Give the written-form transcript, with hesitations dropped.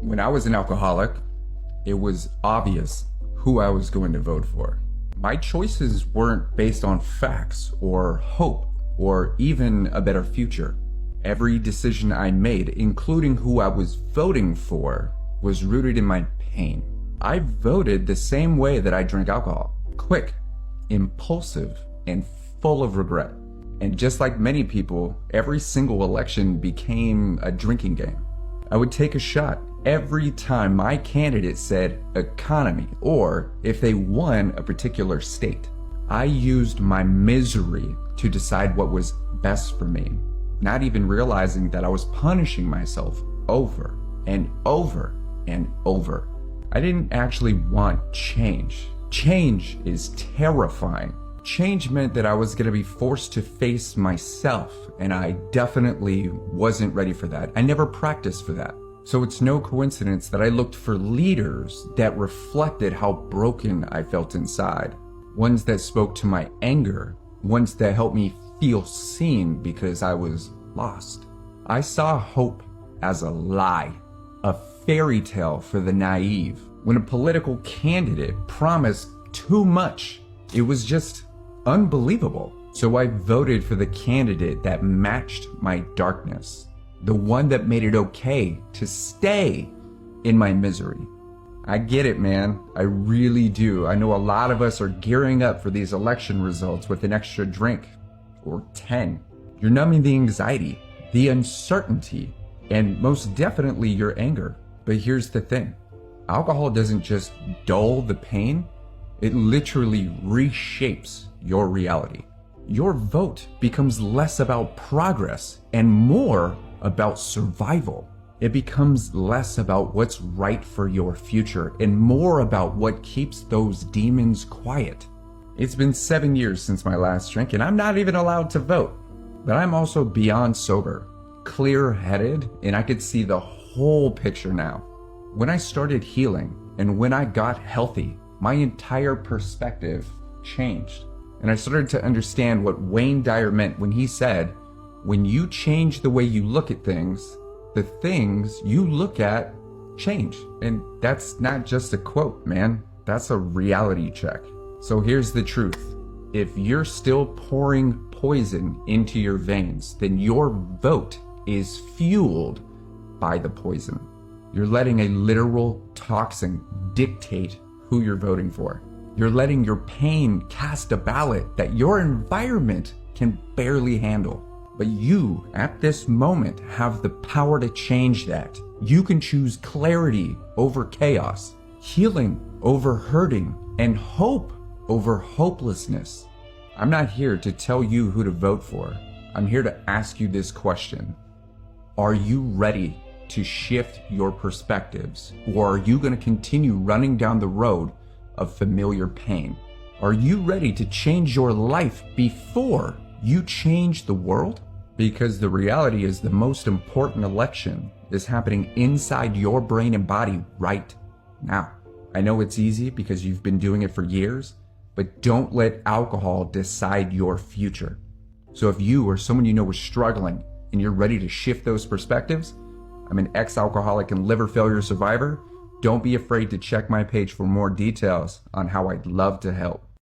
When I was an alcoholic, it was obvious who I was going to vote for. My choices weren't based on facts or hope or even a better future. Every decision I made, including who I was voting for, was rooted in my pain. I voted the same way that I drank alcohol. Quick, impulsive, and full of regret. And just like many people, every single election became a drinking game. I would take a shot every time my candidate said economy, or if they won a particular state. I used my misery to decide what was best for me, not even realizing that I was punishing myself over and over and over. I didn't actually want change. Change is terrifying. Change meant that I was going to be forced to face myself, and I definitely wasn't ready for that. I never practiced for that. So it's no coincidence that I looked for leaders that reflected how broken I felt inside. Ones that spoke to my anger. Ones that helped me feel seen because I was lost. I saw hope as a lie, a fairy tale for the naive. When a political candidate promised too much, it was just unbelievable. So I voted for the candidate that matched my darkness. The one that made it okay to stay in my misery. I get it, man. I really do. I know a lot of us are gearing up for these election results with an extra drink or 10. You're numbing the anxiety, the uncertainty, and most definitely your anger. But here's the thing. Alcohol doesn't just dull the pain. It literally reshapes your reality. Your vote becomes less about progress and more about survival. It becomes less about what's right for your future and more about what keeps those demons quiet. It's been 7 years since my last drink, and I'm not even allowed to vote. But I'm also beyond sober, clear-headed, and I could see the whole picture now. When I started healing and when I got healthy, my entire perspective changed. And I started to understand what Wayne Dyer meant when he said, when you change the way you look at things, the things you look at change. And that's not just a quote, man. That's a reality check. So here's the truth. If you're still pouring poison into your veins, then your vote is fueled by the poison. You're letting a literal toxin dictate who you're voting for. You're letting your pain cast a ballot that your environment can barely handle. But you, at this moment, have the power to change that. You can choose clarity over chaos, healing over hurting, and hope over hopelessness. I'm not here to tell you who to vote for. I'm here to ask you this question. Are you ready to shift your perspectives, or are you going to continue running down the road of familiar pain? Are you ready to change your life before you change the world? Because the reality is the most important election is happening inside your brain and body right now. I know it's easy because you've been doing it for years, but don't let alcohol decide your future. So if you or someone you know is struggling and you're ready to shift those perspectives, I'm an ex-alcoholic and liver failure survivor. Don't be afraid to check my page for more details on how I'd love to help.